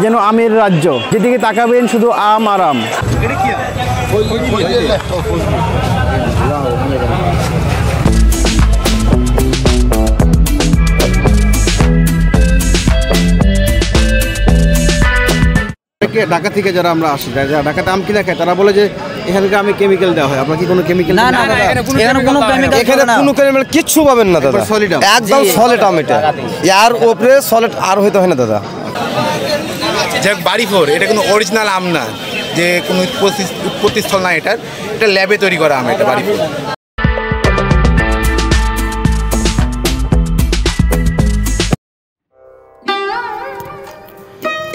যেন আমের রাজ্য, যেদিকে তাকাবেন শুধু আম আর আম। ঢাকা থেকে যারা আমরা আসি, যারা ঢাকাতে আম কিনে খায়, তারা বলে যে এখানকার আমে কেমিক্যাল দেওয়া হয়। আপনার কি কোনো কেমিক্যাল? না, এখানে কোনো কেমিক্যাল কিচ্ছু পাবেন না দাদা, একদম সলিড আম। এটা এর উপরে সলিড আর হইতে হয় না দাদা। যাক বাড়ি ফোর, এটা কোনো অরিজিনাল আম না, যে কোনো উৎপত্তিস্থল না, এটা ল্যাবে তৈরি করা আম, এটা বাড়ি ফোর।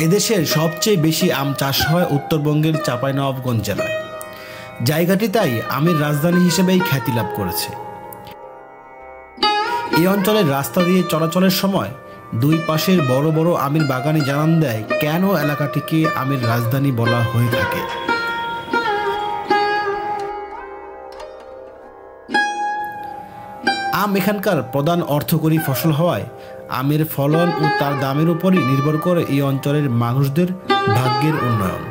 এদেশের সবচেয়ে বেশি আম চাষ হয় উত্তরবঙ্গের চাঁপাইনবাবগঞ্জ জেলায়। জায়গাটি তাই আমের রাজধানী হিসেবেই খ্যাতি লাভ করেছে। এই অঞ্চলের রাস্তা দিয়ে চলাচলের সময় দুই পাশের বড় বড় আমের বাগানে জানান দেয় কেন এলাকাটিকে আমের রাজধানী বলা হয়ে থাকে। আম এখানকার প্রধান অর্থকরী ফসল হওয়ায় আমের ফলন ও তার দামের উপরই নির্ভর করে এই অঞ্চলের মানুষদের ভাগ্যের উন্নয়ন।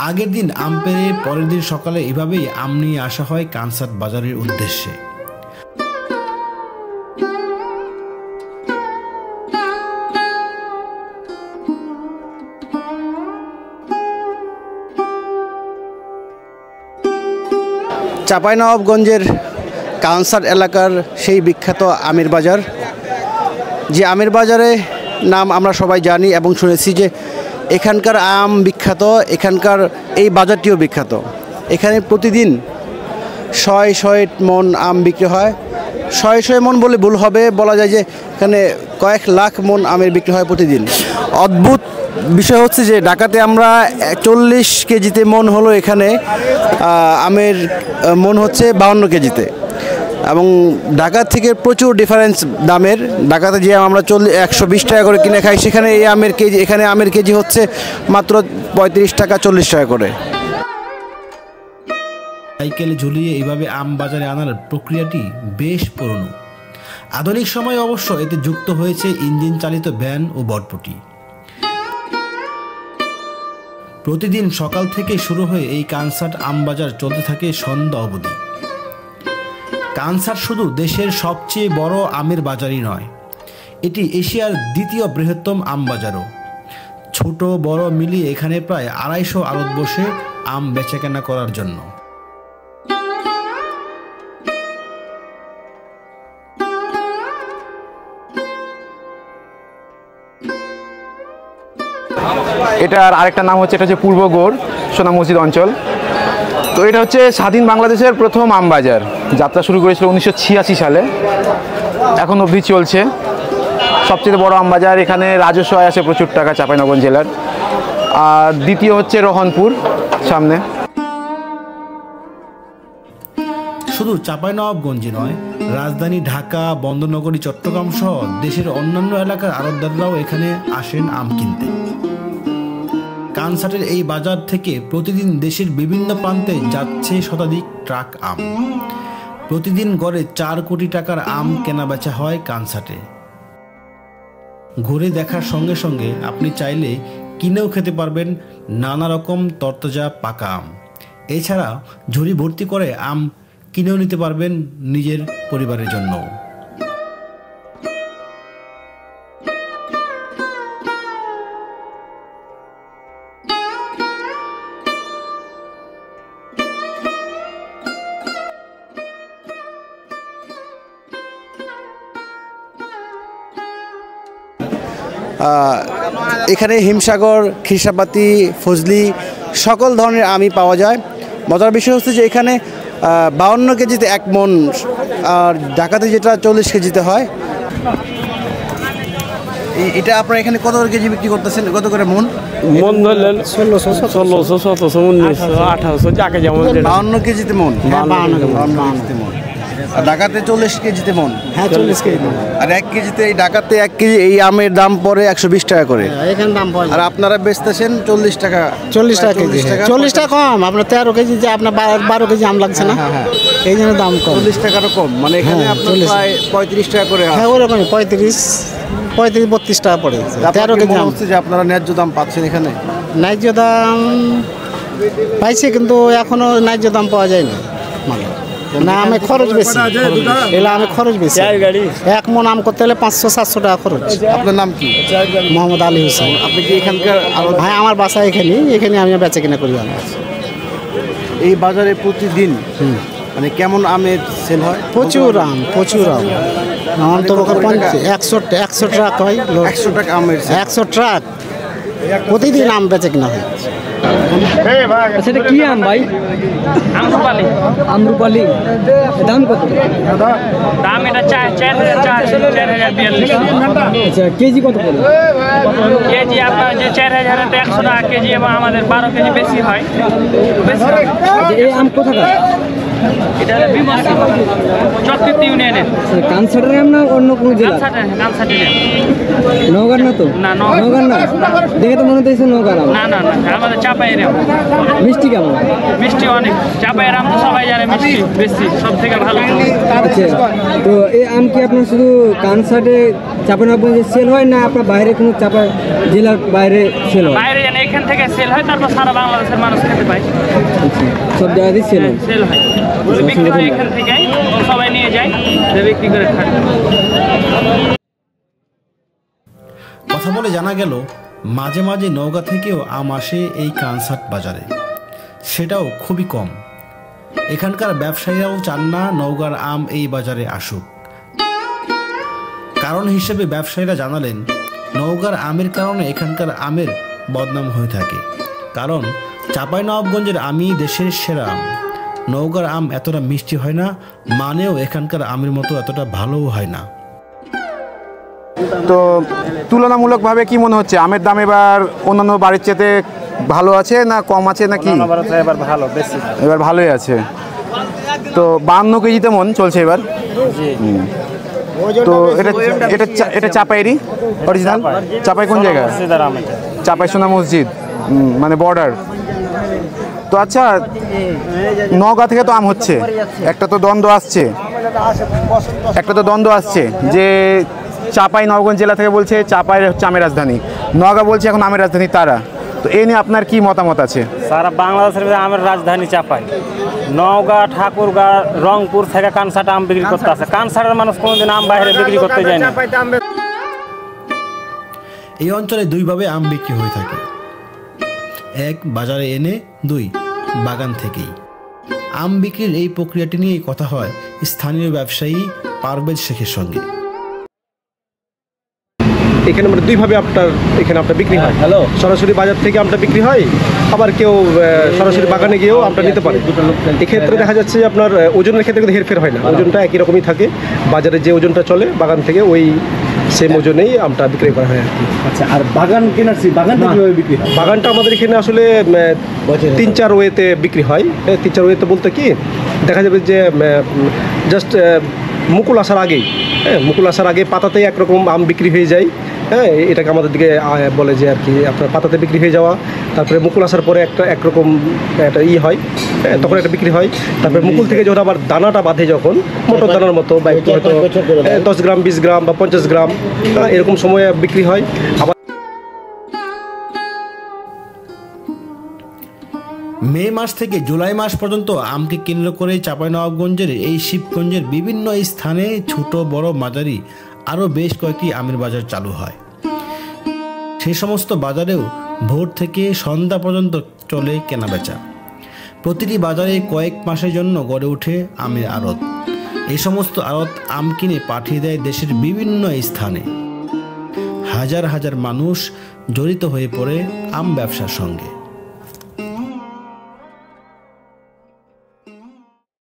আগের দিন আম পেড়ে পরের দিন সকালে এভাবেই আম নিয়ে আসা হয় কানসাট বাজারের উদ্দেশ্যে। চাঁপাইনবাবগঞ্জের কানসাট এলাকার সেই বিখ্যাত আমের বাজার, যে আমের বাজারে নাম আমরা সবাই জানি এবং শুনেছি যে এখানকার আম বিখ্যাত, এখানকার এই বাজারটিও বিখ্যাত। এখানে প্রতিদিন শয়ে মন আম বিক্রি হয়। শয়ে মন বলে ভুল হবে, বলা যায় যে এখানে কয়েক লাখ মন আমের বিক্রি হয় প্রতিদিন। অদ্ভুত বিষয় হচ্ছে যে ঢাকাতে আমরা 40 কেজিতে মন হলো, এখানে আমের মন হচ্ছে 52 কেজিতে, এবং ঢাকা থেকে প্রচুর ডিফারেন্স দামের। ঢাকাতে যে আমরা 120 টাকা করে কিনে খাই, সেখানে এই আমের কেজি, এখানে আমের কেজি হচ্ছে মাত্র 35 টাকা 40 টাকা করে। সাইকেলে ঝুলিয়ে এইভাবে আম বাজারে আনার প্রক্রিয়াটি বেশ পুরনো। আধুনিক সময়ে অবশ্য এতে যুক্ত হয়েছে ইঞ্জিন চালিত ভ্যান ও বটপটি। প্রতিদিন সকাল থেকে শুরু হয়ে এই কানসাট আম বাজার চলতে থাকে সন্ধ্যা অবধি। কানসাট শুধু দেশের সবচেয়ে বড় আমের বাজারই নয়, এটি এশিয়ার দ্বিতীয় বৃহত্তম আম বাজারও। ছোট বড় মিলিয়ে এখানে প্রায় 250 আড়ত বসে আম বেচাকেনা করার জন্য। এটার আরেকটা নাম হচ্ছে, এটা হচ্ছে পূর্ব গৌড় সোনা মসজিদ অঞ্চল। তো এটা হচ্ছে স্বাধীন বাংলাদেশের প্রথম আম বাজার। যাত্রা শুরু করেছিল 1986 সালে, এখন অবধি চলছে। সবচেয়ে বড় আম বাজার, এখানে রাজস্ব আয় আসে প্রচুর টাকা চাঁপাইনবাবগঞ্জ জেলার। আর দ্বিতীয় হচ্ছে রোহনপুর সামনে। শুধু চাঁপাইনবাবগঞ্জে নয়, রাজধানী ঢাকা, বন্দরনগরী চট্টগ্রাম সহ দেশের অন্যান্য এলাকার আড়তদাররাও এখানে আসেন আম কিনতে। কানসাটের এই বাজার থেকে প্রতিদিন দেশের বিভিন্ন প্রান্তে যাচ্ছে শতাধিক ট্রাক আম। প্রতিদিন গড়ে 4 কোটি টাকার আম কেনা বেচা হয় কানসাটে। ঘুরে দেখার সঙ্গে সঙ্গে আপনি চাইলে কিনেও খেতে পারবেন নানা রকম তরতাজা পাকা আম। এছাড়া ঝুড়ি ভর্তি করে আম কিনেও নিতে পারবেন নিজের পরিবারের জন্য। এখানে হিমসাগর, খিরসাপাতি, ফজলি সকল ধরনের আমই পাওয়া যায়। মজার বিষয় হচ্ছে যে এখানে 52 কেজিতে 1 মন, আর ঢাকাতে যেটা 40 কেজিতে হয়। এটা আপনারা এখানে কত কেজি বিক্রি করতেছেন, কত করে মন? মন ধরলেন 1600, 1700, 1800, যাকে যেমন। 52 কেজিতে মন? 52 কেজিতে মন। আর ঢাকাতে 40 কেজিতে মন? হ্যাঁ, 40 কেজি। আর 1 কেজিতে, এই ঢাকাতে 1 কেজি এই আমের দাম পড়ে 120 টাকা করে। এখানে দাম পড়ে। আর আপনারা বেচতেছেন 40 টাকা? 40 টাকা কেজি। 40 টাকা কম। আপনার 13 কেজি, যে আপনার 12 কেজি আম লাগছে না, এই জন্য দাম কম। 40 টাকারও কম, মানে এখানে আপনার প্রায় 35 টাকা করে। হ্যাঁ, ওরকমই 35। 35-32 টাকা পড়ে 13 কেজি আম। যে আপনারা ন্যায্য দাম পাচ্ছেন এখানে? ন্যায্য দাম পাইছে, কিন্তু এখনো ন্যায্য দাম পাওয়া যায় না। মানে আমি খরচ বেশি, এলা আমি খরচ বেশি। 1 মন আম করতে হলে 500-700 টাকা খরচ। আপনার নাম কি? মোহাম্মদ আলী হোসেন। আপনি কি এখানকার? ভাই আমার বাসা এখানে আমি বেচা কিনা করি। এই বাজারে প্রতিদিন মানে কেমন আমের সেল হয়? প্রচুর আম, প্রচুর আম। আম তো 100 ট্রাক হয়। 100 টাকা আমের sale। 100 ট্রাক প্রতিদিন আম বেচা কিনা হয়। সেটা কি আম ভাই? আমরুপালি। আমরুপালি দাম কত? দাম এটা 4,042। আচ্ছা, কেজি কত পড়ে? কেজি আপনার যে 4,000 100 টাকা কেজি, এবং আমাদের 12 কেজি বেশি হয়। এই আম কোথাকার? এটা বিমর্শি চট্টগ্রাম ইউনিয়নের। কানসাটের আম না অন্য কোনো জেলা? কানসাটের। নওগাঁর না তো? না, নওগাঁর না। দেখে তো মনে হচ্ছে নওগাঁর আম। না, আমাদের চাপাইয়ের আম। মিষ্টি কেমন? মিষ্টি অনেক। চাপাইয়ের আম তো সবাই জানে মিষ্টি বেশি, সব থেকে ভালো। আচ্ছা, তো এই আম কি আপনার শুধু কানসাটে চাঁপাইনবাবগঞ্জে সেল হয়, না আপনার বাইরে কোনো চাপাই জেলার বাইরে সেল হয়? বাইরে জানে এখান থেকে সেল হয়, তারপর সারা বাংলাদেশের মানুষ খেতে পায়। আচ্ছা, সব জায়গাতেই সেল হয়? সেল হয়, বিক্রি হয় এখান থেকে, সবাই নিয়ে যায়, বিক্রি করে খায়। কথা বলে জানা গেল মাঝে মাঝে নওগাঁ থেকেও আম আসে এই কানসাট বাজারে, সেটাও খুবই কম। এখানকার ব্যবসায়ীরাও চান না নওগাঁর আম এই বাজারে আসুক। কারণ হিসেবে ব্যবসায়ীরা জানালেন, নওগাঁর আমের কারণে এখানকার আমের বদনাম হয়ে থাকে। কারণ চাঁপাইনবাবগঞ্জের আমই দেশের সেরা আম। নওগাঁর আম এতটা মিষ্টি হয় না, মানেও এখানকার আমের মতো এতটা ভালোও হয় না। তো তুলনামূলকভাবে কি মনে হচ্ছে আমের দাম এবার অন্যান্য বাড়ির চেয়ে ভালো আছে না কম আছে নাকি? এবার ভালো, বেশি। এবার ভালোই আছে। তো 52 কেজিতে মন চলছে এবার। তো এটা চাপাইয়েরই অরিজিনাল? চাপাই কোন জায়গায়? চাপাই সোনা মসজিদ, মানে বর্ডার। তো আচ্ছা, নওগাঁ থেকে তো আম হচ্ছে, একটা তো দ্বন্দ্ব আসছে যে চাঁপাইনবাবগঞ্জ জেলা থেকে বলছে চাপাই হচ্ছে আমের রাজধানী, নওগাঁ বলছে এখন আমের রাজধানী তারা। তো এই নিয়ে আপনার কি মতামত আছে? সারা বাংলাদেশের আমের রাজধানী চাপাই। নওগাঁ, ঠাকুরগাঁ, রংপুর থেকে কানসাট আম বিক্রি করতে আসে। কানসাটের মানুষ কোনোদিন আম বাইরে বিক্রি করতে যায় না। এই অঞ্চলে দুইভাবে আম বিক্রি হয়ে থাকে, 1 বাজারে এনে, 2 বাগান থেকেই। আম বিক্রির এই প্রক্রিয়াটি নিয়েই কথা হয় স্থানীয় ব্যবসায়ী পারভেজ শেখের সঙ্গে। এখানে মানে দুইভাবে আপনার বিক্রি হয়। সরাসরি বাজার থেকে আমটা বিক্রি হয়, আবার কেউ সরাসরি বাগানে গিয়েও আমটা নিতে পারে। এক্ষেত্রে দেখা যাচ্ছে যে আপনার ওজনের ক্ষেত্রে কিন্তু হেরফের হয় না, ওজনটা একই রকমই থাকে। বাজারে যে ওজনটা চলে বাগান থেকে ওই সেম ওজনেই আমটা বিক্রি করা হয় আর কি। আচ্ছা, আর বাগান কেনার বাগানটা কীভাবে বিক্রি হয়? বাগানটা আমাদের এখানে আসলে 3-4 ওয়েতে বিক্রি হয়। 3-4 ওয়েতে বলতে কি দেখা যাবে যে জাস্ট মুকুল আসার আগে পাতাতেই একরকম আম বিক্রি হয়ে যায়। হ্যাঁ, এটাকে আমাদের দিকে বলে যে আর কি আপনার পাতাতে বিক্রি হয়ে যাওয়া। তারপরে মুকুল আসার পরে একটা হয়, তখন একটা বিক্রি হয়। তারপরে মুকুল থেকে যখন আবার দানাটা বাঁধে, যখন মোটর দানার মতো বা একটু হয়তো 10 গ্রাম, 20 গ্রাম বা 50 গ্রাম এরকম সময়ে বিক্রি হয়। আবার মে মাস থেকে জুলাই মাস পর্যন্ত আমকে কেন্দ্র করে চাঁপাইনবাবগঞ্জের এই শিবগঞ্জের বিভিন্ন স্থানে ছোট বড় মাঝারি আরও বেশ কয়েকটি আমের বাজার চালু হয়। সেই সমস্ত বাজারেও ভোর থেকে সন্ধ্যা পর্যন্ত চলে কেনাবেচা। প্রতিটি বাজারে কয়েক মাসের জন্য গড়ে ওঠে আমের আড়ত। এই সমস্ত আড়ত আম কিনে পাঠিয়ে দেয় দেশের বিভিন্ন স্থানে। হাজার হাজার মানুষ জড়িত হয়ে পড়ে আম ব্যবসার সঙ্গে।